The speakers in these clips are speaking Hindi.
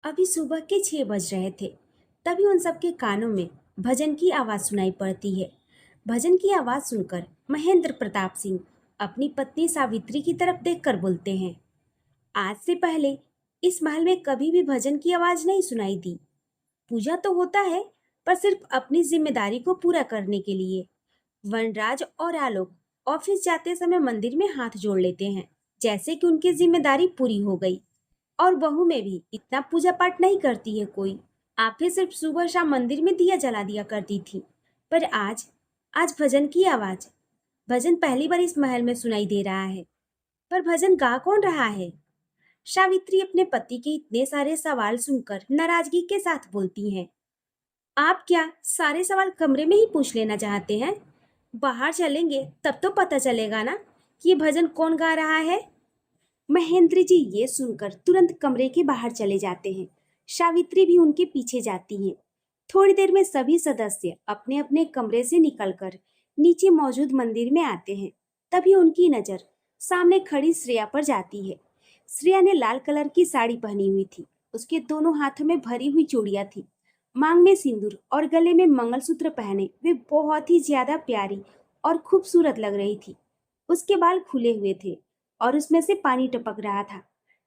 अभी सुबह के 6 बज रहे थे। तभी उन सबके कानों में भजन की आवाज सुनाई पड़ती है। भजन की आवाज सुनकर महेंद्र प्रताप सिंह अपनी पत्नी सावित्री की तरफ देखकर बोलते हैं, आज से पहले इस महल में कभी भी भजन की आवाज नहीं सुनाई दी। पूजा तो होता है, पर सिर्फ अपनी जिम्मेदारी को पूरा करने के लिए। वनराज और आलोक ऑफिस जाते समय मंदिर में हाथ जोड़ लेते हैं, जैसे कि उनकी जिम्मेदारी पूरी हो गई। और बहू में भी इतना पूजा पाठ नहीं करती है कोई। आप ही सिर्फ सुबह शाम मंदिर में दिया जला दिया करती थी। पर आज आज भजन की आवाज। भजन पहली बार इस महल में सुनाई दे रहा है। पर भजन गा कौन रहा है? सावित्री अपने पति के इतने सारे सवाल सुनकर नाराजगी के साथ बोलती हैं, आप क्या सारे सवाल कमरे में ही पूछ लेना चाहते हैं? बाहर चलेंगे तब तो पता चलेगा ना कि ये भजन कौन गा रहा है। महेंद्र जी ये सुनकर तुरंत कमरे के बाहर चले जाते हैं। सावित्री भी उनके पीछे जाती हैं। थोड़ी देर में सभी सदस्य अपने अपने कमरे से निकलकर नीचे मौजूद मंदिर में आते हैं। तभी उनकी नजर सामने खड़ी श्रेया पर जाती है। श्रेया ने लाल कलर की साड़ी पहनी हुई थी। उसके दोनों हाथों में भरी हुई चूड़ियां थी। मांग में सिंदूर और गले में मंगलसूत्र पहने वे बहुत ही ज्यादा प्यारी और खूबसूरत लग रही थी। उसके बाल खुले हुए थे और उसमें से पानी टपक रहा था।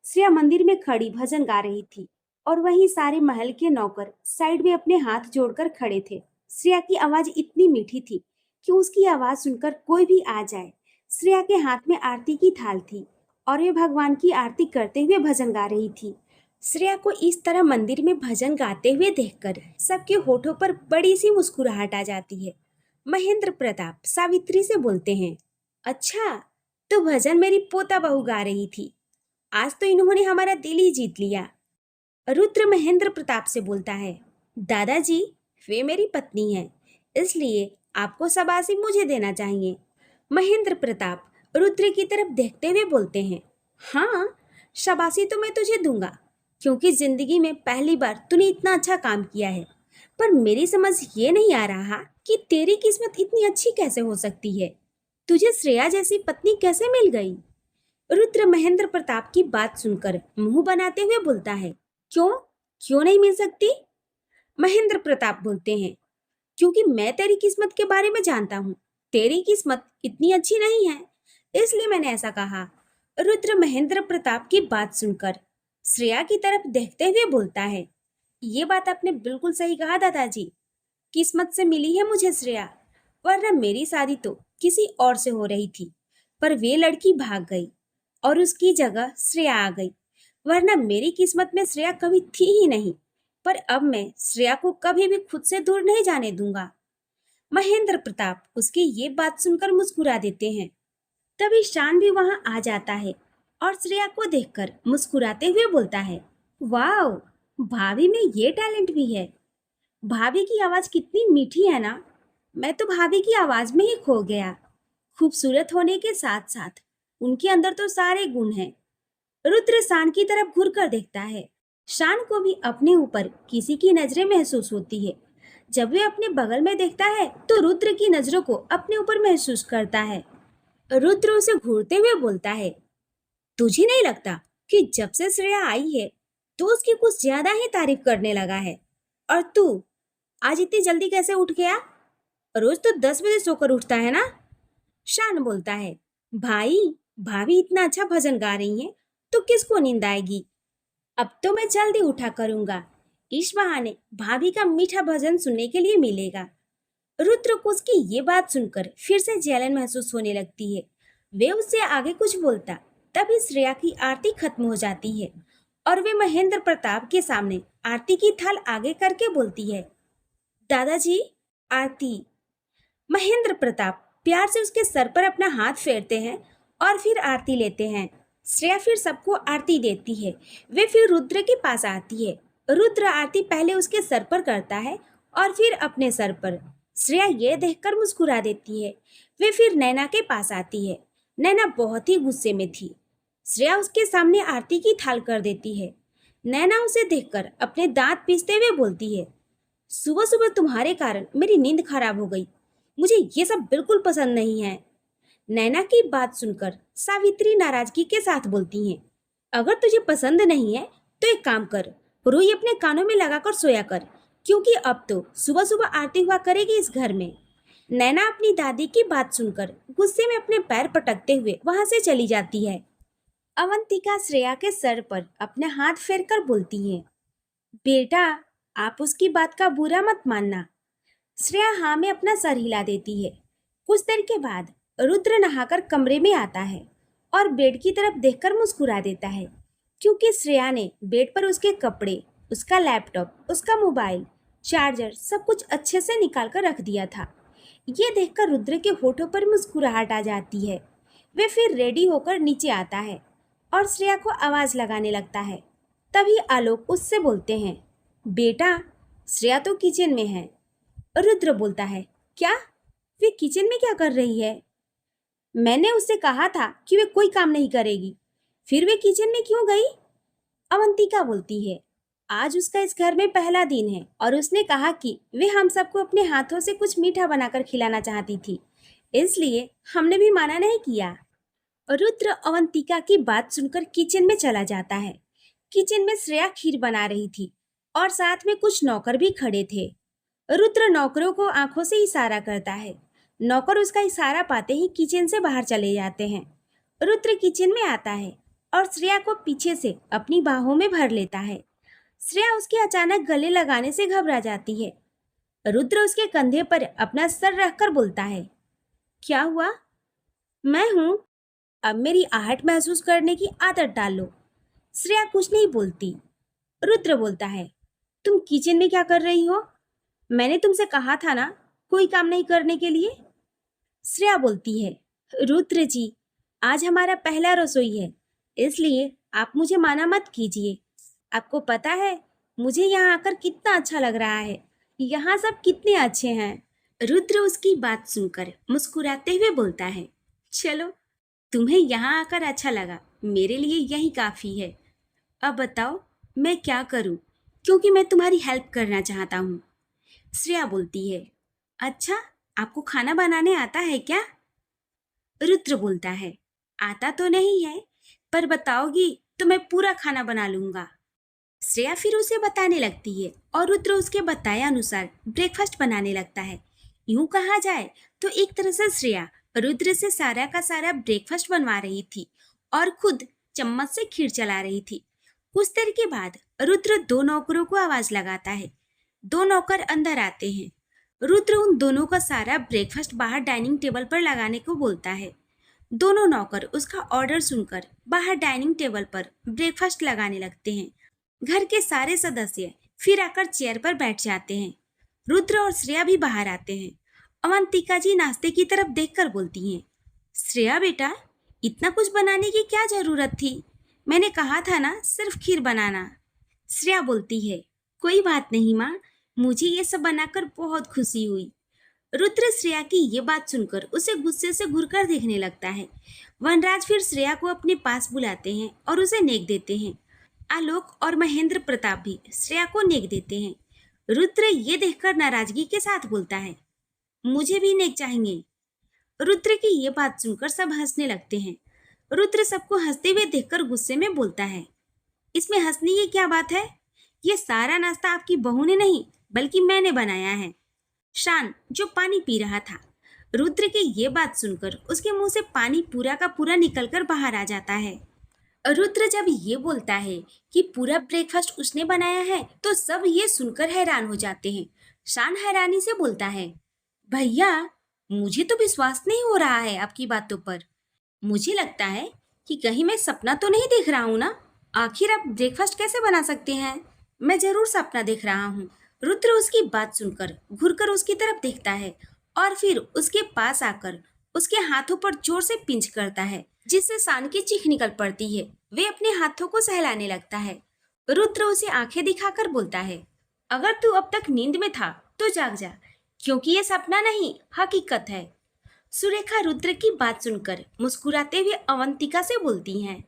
श्रेया मंदिर में खड़ी भजन गा रही थी और वहीं सारे महल के नौकर साइड में अपने हाथ जोड़कर खड़े थे। श्रेया की आवाज इतनी मीठी थी कि उसकी आवाज सुनकर कोई भी आ जाए। श्रेया के हाथ में आरती की थाल थी और वे भगवान की आरती करते हुए भजन गा रही थी। श्रेया को इस तरह मंदिर में भजन गाते हुए देखकर सबके होठों पर बड़ी सी मुस्कुराहट आ जाती है। महेंद्र प्रताप सावित्री से बोलते हैं, अच्छा, तो भजन मेरी पोता बहू गा रही थी। आज तो इन्होंने हमारा दिल ही जीत लिया। रुद्र महेंद्र प्रताप से बोलता है, दादाजी, वे मेरी पत्नी है, इसलिए आपको शाबाशी मुझे देना चाहिए। महेंद्र प्रताप रुद्र की तरफ देखते हुए बोलते हैं, हाँ, शाबाशी तो मैं तुझे दूंगा, क्योंकि जिंदगी में पहली बार तूने इतना अच्छा काम किया है। पर मेरी समझ ये नहीं आ रहा कि तेरी किस्मत इतनी अच्छी कैसे हो सकती है। तुझे श्रेया जैसी पत्नी कैसे मिल गई? रुद्र महेंद्र प्रताप की बात सुनकर मुंह बनाते हुए बोलता है, क्यों क्यों नहीं मिल सकती? महेंद्र प्रताप बोलते हैं, क्योंकि मैं तेरी किस्मत के बारे में जानता हूँ। तेरी किस्मत इतनी अच्छी नहीं है, इसलिए मैंने ऐसा कहा। रुद्र महेंद्र प्रताप की बात सुनकर श्रेया की तरफ देखते हुए बोलता है, ये बात आपने बिल्कुल सही कहा दादाजी। किस्मत से मिली है मुझे श्रेया, वरना मेरी शादी तो किसी और से हो रही थी। पर वे लड़की भाग गई और उसकी जगह श्रेया आ गई, वरना मेरी किस्मत में श्रेया कभी थी ही नहीं। पर अब मैं श्रेया को कभी भी खुद से दूर नहीं जाने दूंगा। महेंद्र प्रताप उसकी ये बात सुनकर मुस्कुरा देते हैं। तभी शान भी वहां आ जाता है और श्रेया को देखकर मुस्कुराते हुए बोलता है, वाह, भाभी में ये टैलेंट भी है। भाभी की आवाज कितनी मीठी है ना। मैं तो भाभी की आवाज में ही खो गया। खूबसूरत होने के साथ साथ उनके अंदर तो सारे गुण हैं। रुद्र शान की तरफ घूर कर देखता है। शान को भी अपने ऊपर किसी की नजरें महसूस होती है। जब वे अपने बगल में देखता है तो रुद्र की नजरों को अपने ऊपर महसूस करता है। रुद्र उसे घूरते हुए बोलता है, तुझे नहीं लगता कि जब से श्रेया आई है तो उसकी कुछ ज्यादा ही तारीफ करने लगा है? और तू आज इतनी जल्दी कैसे उठ गया? रोज तो 10 बजे सोकर उठता है ना? शान बोलता है, भाई, भाभी इतना अच्छा भजन गा रही हैं तो किसको नींद आएगी। अब तो मैं जल्दी उठा करूंगा। इस बहाने भाभी का मीठा भजन सुनने के लिए मिलेगा। रुद्र को उसकी ये बात सुनकर फिर से जलन महसूस होने लगती है। वे उससे आगे कुछ बोलता, तभी श्रेया की आरती खत्म हो जाती है और वे महेंद्र प्रताप के सामने आरती की थाल आगे करके बोलती है, दादाजी, आरती। महेंद्र प्रताप प्यार से उसके सर पर अपना हाथ फेरते हैं और फिर आरती लेते हैं। श्रेया फिर सबको आरती देती है। वे फिर रुद्र के पास आती है। रुद्र आरती पहले उसके सर पर करता है और फिर अपने सर पर। श्रेया ये देखकर मुस्कुरा देती है। वे फिर नैना के पास आती है। नैना बहुत ही गुस्से में थी। श्रेया उसके सामने आरती की थाल कर देती है। नैना उसे देखकर अपने दांत पीसते हुए बोलती है, सुबह सुबह तुम्हारे कारण मेरी नींद खराब हो गई। मुझे ये सब बिल्कुल पसंद नहीं है। नैना की बात सुनकर सावित्री नाराजगी के साथ बोलती हैं, अगर तुझे पसंद नहीं है तो एक काम कर, रुई अपने कानों में लगाकर सोया कर, क्योंकि अब तो सुबह सुबह आरती हुआ करेगी इस घर में। नैना अपनी दादी की बात सुनकर गुस्से में अपने पैर पटकते हुए वहां से चली जाती है। अवंतिका श्रेया के सर पर अपने हाथ फेरकर बोलती है, बेटा, आप उसकी बात का बुरा मत मानना। श्रेया हाँ में अपना सर हिला देती है। कुछ देर के बाद रुद्र नहाकर कमरे में आता है और बेड की तरफ देखकर मुस्कुरा देता है, क्योंकि श्रेया ने बेड पर उसके कपड़े, उसका लैपटॉप, उसका मोबाइल, चार्जर सब कुछ अच्छे से निकाल कर रख दिया था। ये देखकर रुद्र के होठों पर मुस्कुराहट आ जाती है। वे फिर रेडी होकर नीचे आता है और श्रेया को आवाज लगाने लगता है। तभी आलोक उससे बोलते हैं, बेटा, श्रेया तो किचन में है। रुद्र बोलता है, क्या? वे किचन में क्या कर रही है? मैंने उससे कहा था कि वे कोई काम नहीं करेगी, फिर वे किचन में क्यों गई? अवंतिका बोलती है, आज उसका इस घर में पहला दिन है और उसने कहा कि वे हम सबको अपने हाथों से कुछ मीठा बनाकर खिलाना चाहती थी, इसलिए हमने भी माना नहीं किया। रुद्र अवंतिका की बात सुनकर किचन में चला जाता है। किचन में श्रेया खीर बना रही थी और साथ में कुछ नौकर भी खड़े थे। रुद्र नौकरों को आंखों से इशारा करता है। नौकर उसका इशारा पाते ही किचन से बाहर चले जाते हैं। रुद्र किचन में आता है और श्रेया को पीछे से अपनी बाहों में भर लेता है। श्रेया उसके अचानक गले लगाने से घबरा जाती है। रुद्र उसके कंधे पर अपना सर रखकर बोलता है, क्या हुआ? मैं हूँ, अब मेरी आहट महसूस करने की आदत डाल लो। श्रेया कुछ नहीं बोलती। रुद्र बोलता है, तुम किचन में क्या कर रही हो? मैंने तुमसे कहा था ना कोई काम नहीं करने के लिए। श्रेया बोलती है, रुद्र जी, आज हमारा पहला रसोई है, इसलिए आप मुझे माना मत कीजिए। आपको पता है मुझे यहाँ आकर कितना अच्छा लग रहा है, यहाँ सब कितने अच्छे हैं। रुद्र उसकी बात सुनकर मुस्कुराते हुए बोलता है, चलो, तुम्हें यहाँ आकर अच्छा लगा, मेरे लिए यही काफ़ी है। अब बताओ मैं क्या करूँ, क्योंकि मैं तुम्हारी हेल्प करना चाहता हूँ। श्रेया बोलती है, अच्छा, आपको खाना बनाने आता है क्या? रुद्र बोलता है, आता तो नहीं है, पर बताओगी तो मैं पूरा खाना बना लूँगा। श्रेया फिर उसे बताने लगती है और रुद्र उसके बताए अनुसार ब्रेकफास्ट बनाने लगता है। यूं कहा जाए तो एक तरह से श्रेया रुद्र से सारा का सारा ब्रेकफास्ट बनवा रही थी और खुद चम्मच से खीर चला रही थी। कुछ देर के बाद रुद्र दो नौकरों को आवाज लगाता है। दो नौकर अंदर आते हैं। रुद्र उन दोनों का सारा ब्रेकफास्ट बाहर डाइनिंग टेबल पर लगाने को बोलता है। दोनों नौकर उसका ऑर्डर सुनकर बाहर डाइनिंग टेबल पर ब्रेकफास्ट लगाने लगते हैं। घर के सारे सदस्य फिर आकर चेयर पर बैठ जाते हैं। रुद्र और श्रेया भी बाहर आते हैं। अवंतिका जी नाश्ते की तरफ देखकर बोलती हैं, श्रेया बेटा, इतना कुछ बनाने की क्या जरूरत थी? मैंने कहा था ना सिर्फ खीर बनाना। श्रेया बोलती है, कोई बात नहीं माँ, मुझे ये सब बनाकर बहुत खुशी हुई। रुद्र श्रेया की ये बात सुनकर उसे गुस्से से घूरकर देखने लगता है। वनराज फिर श्रेया को अपने पास बुलाते हैं और उसे नेक देते हैं। आलोक और महेंद्र प्रताप भी श्रेया को नेक देते हैं। रुद्र ये देखकर नाराजगी के साथ बोलता है, मुझे भी नेक चाहिए। रुद्र की ये बात सुनकर सब हंसने लगते हैं। रुद्र सबको हंसते हुए देखकर गुस्से में बोलता है, इसमें हंसने की क्या बात है? ये सारा नाश्ता आपकी बहू ने नहीं बल्कि मैंने बनाया है। शान जो पानी पी रहा था, रुद्र की ये बात सुनकर उसके मुंह से पानी पूरा का पूरा निकलकर बाहर आ जाता है। रुद्र जब ये बोलता है कि पूरा ब्रेकफास्ट उसने बनाया है तो सब ये सुनकर हैरान हो जाते हैं। शान हैरानी से बोलता है, भैया, मुझे तो विश्वास नहीं हो रहा है आपकी बातों पर। मुझे लगता है कि कहीं मैं सपना तो नहीं देख रहा हूँ ना। आखिर आप ब्रेकफास्ट कैसे बना सकते हैं? मैं जरूर सपना देख रहा हूँ। रुद्र उसकी बात सुनकर घुरकर उसकी तरफ देखता है और फिर उसके पास आकर उसके हाथों पर जोर से पिंच करता है, जिससे शान की चीख निकल पड़ती है। वे अपने हाथों को सहलाने लगता है। रुद्र उसे आंखें दिखाकर बोलता है, अगर तू अब तक नींद में था तो जाग जा, क्योंकि ये सपना नहीं हकीकत है। सुरेखा रुद्र की बात सुनकर मुस्कुराते हुए अवंतिका से बोलती हैं,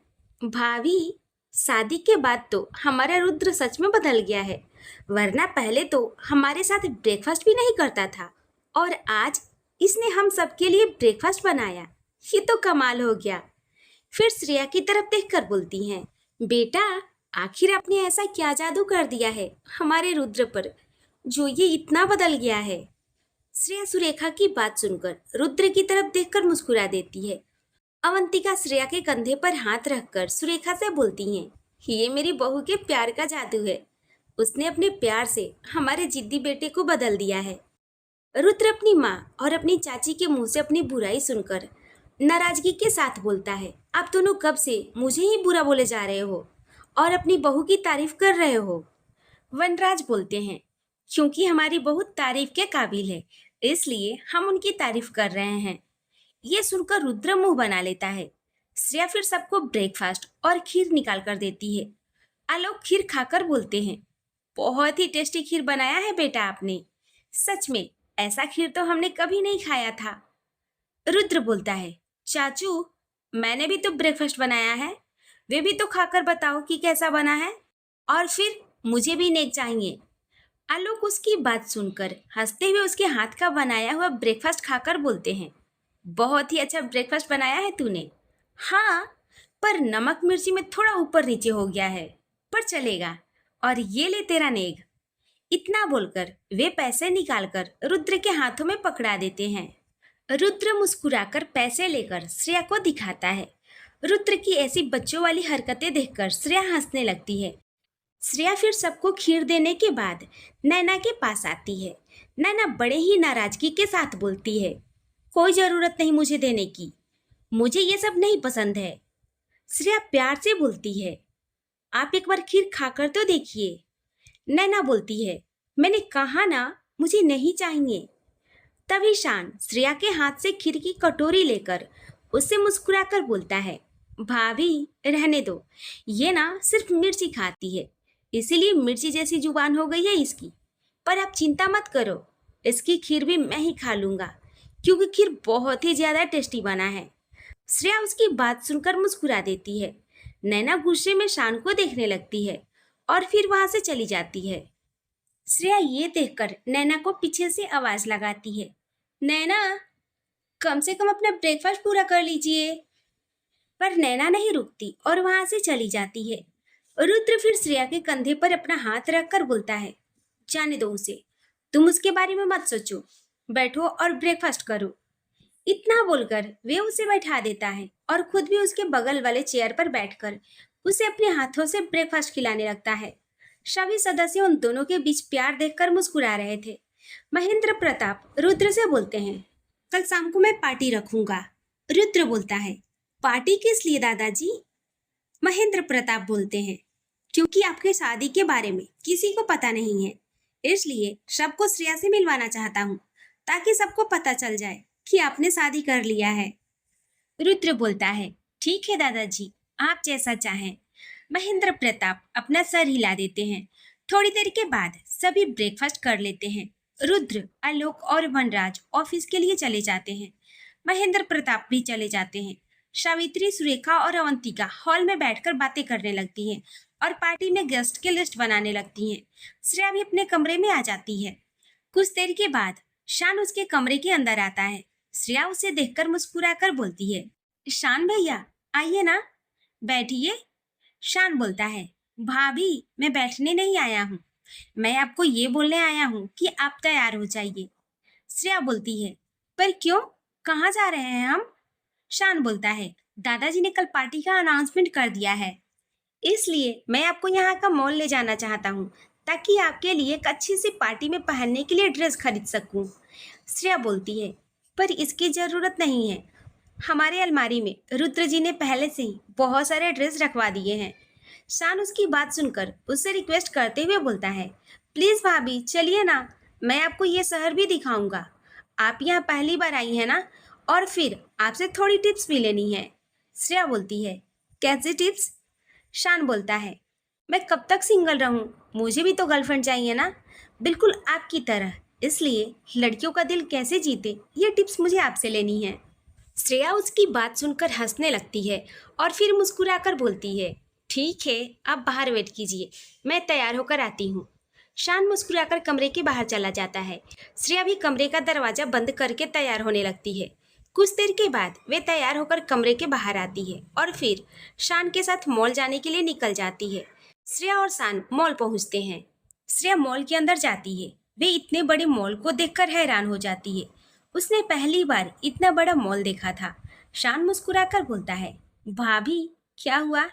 भाभी, शादी के बाद तो हमारा रुद्र सच में बदल गया है, वरना पहले तो हमारे साथ ब्रेकफास्ट भी नहीं करता था और आज इसने हम सबके लिए ब्रेकफास्ट बनाया। ये तो कमाल हो गया। फिर श्रेया की तरफ देखकर बोलती हैं, बेटा, आखिर आपने ऐसा क्या जादू कर दिया है हमारे रुद्र पर जो ये इतना बदल गया है। श्रेया सुरेखा की बात सुनकर रुद्र की तरफ देखकर मुस्कुरा देती है। अवंतिका श्रेया के कंधे पर हाथ रखकर सुरेखा से बोलती हैं, ये मेरी बहू के प्यार का जादू है। उसने अपने प्यार से हमारे जिद्दी बेटे को बदल दिया है। रुद्र अपनी माँ और अपनी चाची के मुंह से अपनी बुराई सुनकर नाराजगी के साथ बोलता है, आप दोनों कब से मुझे ही बुरा बोले जा रहे हो और अपनी बहू की तारीफ कर रहे हो। वनराज बोलते हैं, क्योंकि हमारी बहू तारीफ के काबिल है इसलिए हम उनकी तारीफ कर रहे हैं। ये सुनकर रुद्र मुंह बना लेता है। श्रेया फिर सबको ब्रेकफास्ट और खीर निकाल कर देती है। आलोक खीर खाकर बोलते हैं, बहुत ही टेस्टी खीर बनाया है बेटा आपने। सच में ऐसा खीर तो हमने कभी नहीं खाया था। रुद्र बोलता है, चाचू मैंने भी तो ब्रेकफास्ट बनाया है, वे भी तो खाकर बताओ कि कैसा बना है, और फिर मुझे भी नेक चाहिए। आलोक उसकी बात सुनकर हंसते हुए उसके हाथ का बनाया हुआ ब्रेकफास्ट खाकर बोलते हैं, बहुत ही अच्छा ब्रेकफास्ट बनाया है तूने। हाँ, पर नमक मिर्ची में थोड़ा ऊपर नीचे हो गया है, पर चलेगा। और ये ले तेरा नेग। इतना बोलकर वे पैसे निकालकर रुद्र के हाथों में पकड़ा देते हैं। रुद्र मुस्कुराकर पैसे लेकर श्रेया को दिखाता है। रुद्र की ऐसी बच्चों वाली हरकतें देखकर श्रेया हंसने लगती है। श्रेया फिर सबको खीर देने के बाद नैना के पास आती है। नैना बड़े ही नाराजगी के साथ बोलती है, कोई जरूरत नहीं मुझे देने की, मुझे ये सब नहीं पसंद है। श्रेया प्यार से बोलती है, आप एक बार खीर खाकर तो देखिए। नैना बोलती है, मैंने कहा ना मुझे नहीं चाहिए। तभी शान श्रेया के हाथ से खीर की कटोरी लेकर उससे मुस्कुराकर बोलता है, भाभी रहने दो, ये ना सिर्फ मिर्ची खाती है इसीलिए मिर्ची जैसी जुबान हो गई है इसकी। पर आप चिंता मत करो, इसकी खीर भी मैं ही खा लूंगा क्योंकि खीर बहुत ही ज्यादा टेस्टी बना है। श्रेया उसकी बात सुनकर मुस्कुरा देती है। नैना गुस्से में शान को देखने लगती है और फिर वहां से चली जाती है। श्रेया ये देखकर नैना को पीछे से आवाज लगाती है, नैना कम से कम अपना ब्रेकफास्ट पूरा कर लीजिए। पर नैना नहीं रुकती और वहां से चली जाती है। रुद्र फिर श्रेया के कंधे पर अपना हाथ रखकर बोलता है, जाने दो उसे, तुम उसके बारे में मत सोचो, बैठो और ब्रेकफास्ट करो। इतना बोलकर वे उसे बैठा देता है और खुद भी उसके बगल वाले चेयर पर बैठकर उसे अपने हाथों से ब्रेकफास्ट खिलाने लगता है। सभी सदस्य उन दोनों के बीच प्यार देखकर मुस्कुरा रहे थे। महेंद्र प्रताप रुद्र से बोलते हैं, कल शाम को मैं पार्टी रखूंगा। रुद्र बोलता है, पार्टी किस लिए दादाजी? महेंद्र प्रताप बोलते हैं, क्योंकि आपके शादी के बारे में किसी को पता नहीं है, इसलिए सबको श्रेया से मिलवाना चाहता हूँ ताकि सबको पता चल जाए कि आपने शादी कर लिया है। रुद्र बोलता है, ठीक है दादाजी, आप जैसा चाहें। महेंद्र प्रताप अपना सर हिला देते हैं। थोड़ी देर के बाद सभी ब्रेकफास्ट कर लेते हैं। रुद्र, आलोक और वनराज ऑफिस के लिए चले जाते हैं। महेंद्र प्रताप भी चले जाते हैं। सावित्री, सुरेखा और अवंतिका हॉल में बैठकर बातें करने लगती हैं और पार्टी में गेस्ट के लिस्ट बनाने लगती हैं। श्रेया भी अपने कमरे में आ जाती है। कुछ देर के बाद शान उसके कमरे के अंदर आता है। श्रेया उसे देखकर मुस्कुराकर बोलती है, शान भैया आइए ना, बैठिए। शान बोलता है, भाभी मैं बैठने नहीं आया हूँ, मैं आपको ये बोलने आया हूँ कि आप तैयार हो जाइए। श्रेया बोलती है, पर क्यों, कहाँ जा रहे हैं हम? शान बोलता है, दादाजी ने कल पार्टी का अनाउंसमेंट कर दिया है, इसलिए मैं आपको यहाँ का मॉल ले जाना चाहता हूँ ताकि आपके लिए एक अच्छी सी पार्टी में पहनने के लिए ड्रेस खरीद सकूँ। श्रेया बोलती है, पर इसकी ज़रूरत नहीं है, हमारे अलमारी में रुद्र जी ने पहले से ही बहुत सारे ड्रेस रखवा दिए हैं। शान उसकी बात सुनकर उससे रिक्वेस्ट करते हुए बोलता है, प्लीज़ भाभी चलिए ना, मैं आपको ये शहर भी दिखाऊंगा। आप यहाँ पहली बार आई हैं ना, और फिर आपसे थोड़ी टिप्स भी लेनी है। श्रेया बोलती है, कैसी टिप्स? शान बोलता है, मैं कब तक सिंगल रहूं, मुझे भी तो गर्लफ्रेंड चाहिए ना, बिल्कुल आपकी तरह, इसलिए लड़कियों का दिल कैसे जीते ये टिप्स मुझे आपसे लेनी है। श्रेया उसकी बात सुनकर हंसने लगती है और फिर मुस्कुराकर बोलती है, ठीक है आप बाहर वेट कीजिए, मैं तैयार होकर आती हूँ। शान मुस्कुराकर कमरे के बाहर चला जाता है। श्रेया भी कमरे का दरवाजा बंद करके तैयार होने लगती है। कुछ देर के बाद वे तैयार होकर कमरे के बाहर आती है और फिर शान के साथ मॉल जाने के लिए निकल जाती है। श्रेया और शान मॉल पहुंचते हैं। श्रेया मॉल के अंदर जाती है। वे इतने बड़े मॉल को देखकर हैरान हो जाती है। उसने पहली बार इतना बड़ा मॉल देखा था। शान मुस्कुराकर बोलता है, भाभी क्या हुआ,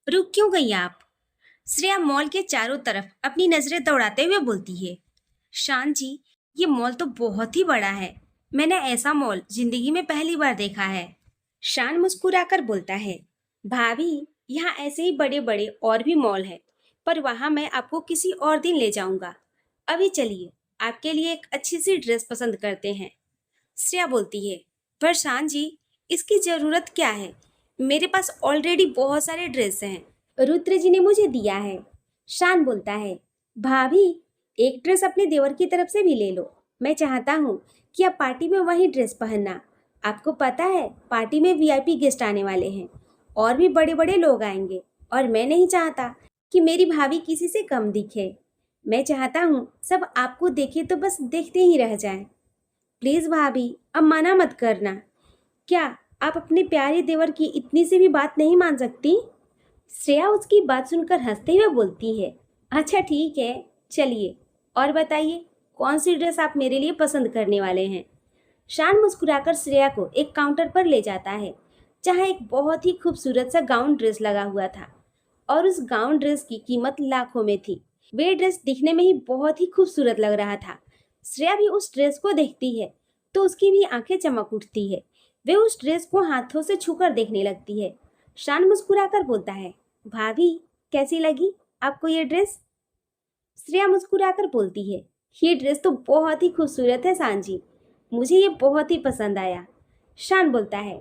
रुक क्यों गई आप? श्रेया मॉल के चारों तरफ अपनी नजरें दौड़ाते हुए बोलती है, शान जी, ये मॉल तो बहुत ही बड़ा है। मैंने ऐसा मॉल जिंदगी में पहली बार देखा है। शान मुस्कुराकर बोलता है, भाभी यहाँ ऐसे ही बड़े बड़े और भी मॉल है, पर वहाँ मैं आपको किसी और दिन ले जाऊंगा। अभी चलिए, आपके लिए एक अच्छी सी ड्रेस पसंद करते हैं। श्रेया बोलती है, पर शान जी, इसकी ज़रूरत क्या है? मेरे पास ऑलरेडी बहुत सारे ड्रेस हैं। रुद्र जी ने मुझे दिया है। शान बोलता है, भाभी एक ड्रेस अपने देवर की तरफ से भी ले लो। मैं चाहता हूँ कि आप पार्टी में वही ड्रेस पहनना। आपको पता है पार्टी में वीआईपी गेस्ट आने वाले हैं और भी बड़े बड़े लोग आएंगे, और मैं नहीं चाहता कि मेरी भाभी किसी से कम दिखे। मैं चाहता हूँ सब आपको देखे तो बस देखते ही रह जाएं। प्लीज़ भाभी, अब मना मत करना। क्या आप अपने प्यारे देवर की इतनी सी भी बात नहीं मान सकती? श्रेया उसकी बात सुनकर हंसते हुए बोलती है, अच्छा ठीक है, चलिए और बताइए कौन सी ड्रेस आप मेरे लिए पसंद करने वाले हैं? शान मुस्कुराकर श्रेया को एक काउंटर पर ले जाता है, जहाँ एक बहुत ही खूबसूरत सा गाउन ड्रेस लगा हुआ था और उस गाउन ड्रेस की कीमत लाखों में थी। वे ड्रेस दिखने में ही बहुत ही खूबसूरत लग रहा था। श्रेया भी उस ड्रेस को देखती है तो उसकी भी आंखें चमक उठती है। वे उस ड्रेस को हाथों से छूकर देखने लगती है। शान मुस्कुराकर बोलता है, भाभी कैसी लगी आपको ये ड्रेस? श्रेया मुस्कुराकर बोलती है, ये ड्रेस तो बहुत ही खूबसूरत है शान जी, मुझे ये बहुत ही पसंद आया। शान बोलता है,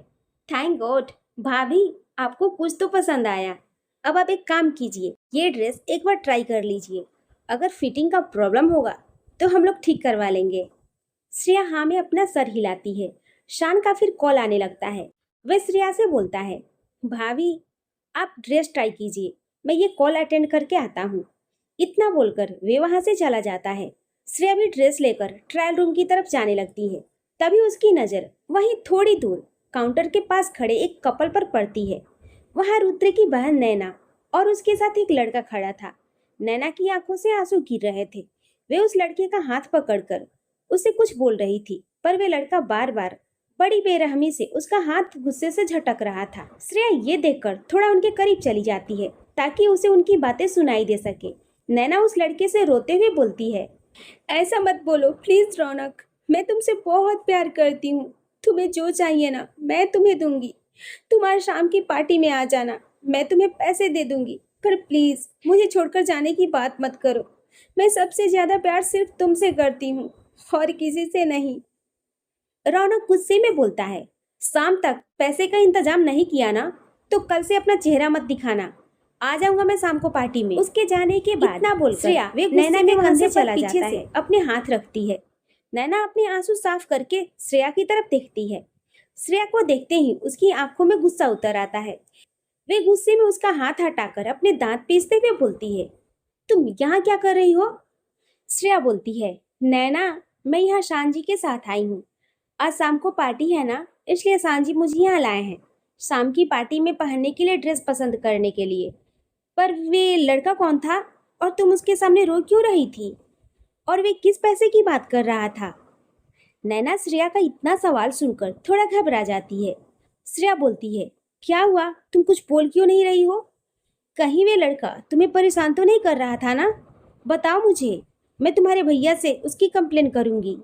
थैंक गॉड भाभी, आपको कुछ तो पसंद आया। अब आप एक काम कीजिए, ये ड्रेस एक बार ट्राई कर लीजिए। अगर फिटिंग का प्रॉब्लम होगा तो हम लोग ठीक करवा लेंगे। श्रेया हाँ में अपना सर हिलाती है। शान का फिर कॉल आने लगता है। वह श्रेया से बोलता है, भाभी आप ड्रेस ट्राई कीजिए, मैं ये कॉल अटेंड करके आता हूँ। इतना बोलकर वे वहाँ से चला जाता है। श्रेया भी ड्रेस लेकर ट्रायल रूम की तरफ जाने लगती है। तभी उसकी नज़र वहीं थोड़ी दूर काउंटर के पास खड़े एक कपल पर पड़ती है। वहाँ रुद्र की बहन नैना और उसके साथ एक लड़का खड़ा था। नैना की आंखों से आंसू गिर रहे थे। वे उस लड़के का हाथ पकड़कर उससे कुछ बोल रही थी, पर वे लड़का बार बार बड़ी बेरहमी से उसका हाथ गुस्से से झटक रहा था। श्रेया ये देखकर थोड़ा उनके करीब चली जाती है ताकि उसे उनकी बातें सुनाई दे सके। नैना उस लड़के से रोते हुए बोलती है, ऐसा मत बोलो प्लीज रौनक, मैं तुमसे बहुत प्यार करती हूँ। तुम्हें जो चाहिए ना मैं तुम्हें दूंगी। तुम आज शाम की पार्टी में आ जाना, मैं तुम्हें पैसे दे दूंगी, पर प्लीज मुझे छोड़कर जाने की बात मत करो। मैं सबसे ज्यादा प्यार सिर्फ तुमसे करती हूँ और किसी से नहीं। रौनक गुस्से में बोलता है, शाम तक पैसे का इंतजाम नहीं किया ना तो कल से अपना चेहरा मत दिखाना। आ जाऊंगा मैं शाम को पार्टी में। उसके जाने के बाद इतना बोलकर श्रेया वे नैना के कंधे पर पीछे से अपने हाथ रखती है। नैना अपने आंसू साफ करके श्रेया की तरफ देखती है। श्रेया को देखते ही उसकी आंखों में गुस्सा उतर आता है। वे गुस्से में उसका हाथ हटाकर अपने दांत पीसते हुए बोलती है, तुम यहाँ क्या कर रही हो? श्रेया बोलती है, नैना मैं यहाँ शान जी के साथ आई हूँ। आज शाम को पार्टी है ना, इसलिए शान जी मुझे यहाँ लाए हैं शाम की पार्टी में पहनने के लिए ड्रेस पसंद करने के लिए। पर वे लड़का कौन था और तुम उसके सामने रो क्यों रही थी? और वे किस पैसे की बात कर रहा था? नैना श्रेया का इतना सवाल सुनकर थोड़ा घबरा जाती है। श्रेया बोलती है, क्या हुआ, तुम कुछ बोल क्यों नहीं रही हो? कहीं वे लड़का तुम्हें परेशान तो नहीं कर रहा था ना? बताओ मुझे, मैं तुम्हारे भैया से उसकी कंप्लेन करूंगी।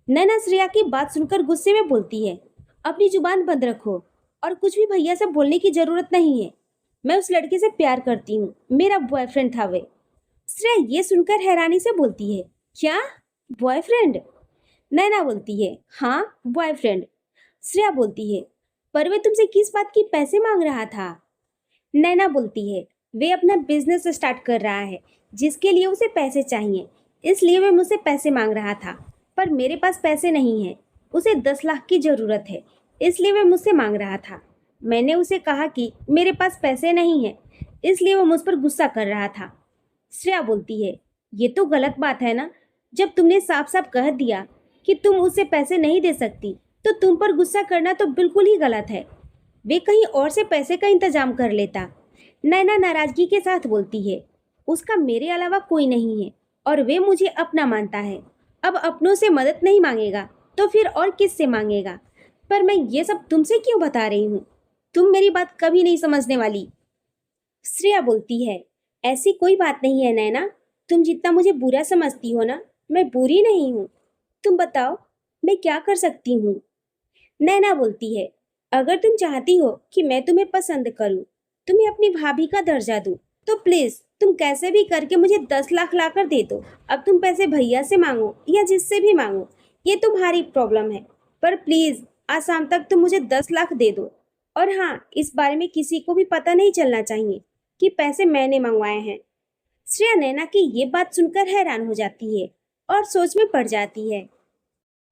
नैना श्रेया की बात सुनकर गुस्से में बोलती है, अपनी जुबान बंद रखो और कुछ भी भैया से बोलने की जरूरत नहीं है। मैं उस लड़के से प्यार करती हूँ, मेरा बॉयफ्रेंड था वे। श्रेया ये सुनकर हैरानी से बोलती है, क्या बॉयफ्रेंड? नैना बोलती है, हाँ बॉयफ्रेंड। श्रेया बोलती है, पर वे तुमसे किस बात की पैसे मांग रहा था? नैना बोलती है, वे अपना बिजनेस स्टार्ट कर रहा है जिसके लिए उसे पैसे चाहिए, इसलिए वे मुझसे पैसे मांग रहा था, पर मेरे पास पैसे नहीं है। उसे 10 लाख की ज़रूरत है, इसलिए वे मुझसे मांग रहा था। मैंने उसे कहा कि मेरे पास पैसे नहीं है, इसलिए वो मुझ पर गुस्सा कर रहा था। श्रेया बोलती है, ये तो गलत बात है ना, जब तुमने साफ साफ कह दिया कि तुम उसे पैसे नहीं दे सकती तो तुम पर गुस्सा करना तो बिल्कुल ही गलत है। वे कहीं और से पैसे का इंतजाम कर लेता। नैना नाराजगी के साथ बोलती है, उसका मेरे अलावा कोई नहीं है और वे मुझे अपना मानता है। अब अपनों से मदद नहीं मांगेगा तो फिर और किससे मांगेगा? पर मैं ये सब तुमसे क्यों बता रही हूँ? तुम मेरी बात कभी नहीं समझने वाली। श्रेया बोलती है, ऐसी कोई बात नहीं है नैना, तुम जितना मुझे बुरा समझती हो ना, मैं बुरी नहीं हूँ। तुम बताओ, मैं क्या कर सकती हूँ? नैना बोलती है, अगर तुम चाहती हो कि मैं तुम्हें पसंद करूं, तुम्हें अपनी भाभी का दर्जा दूं, तो प्लीज तुम कैसे भी करके मुझे 10 लाख लाकर दे दो। अब तुम पैसे भैया से मांगो या जिससे भी मांगो, ये तुम्हारी प्रॉब्लम है, पर प्लीज आज शाम तक तुम मुझे 10 लाख दे दो। और हाँ, इस बारे में किसी को भी पता नहीं चलना चाहिए कि पैसे मैंने मंगवाए हैं। श्रेया नैना की ये बात सुनकर हैरान हो जाती है और सोच में पड़ जाती है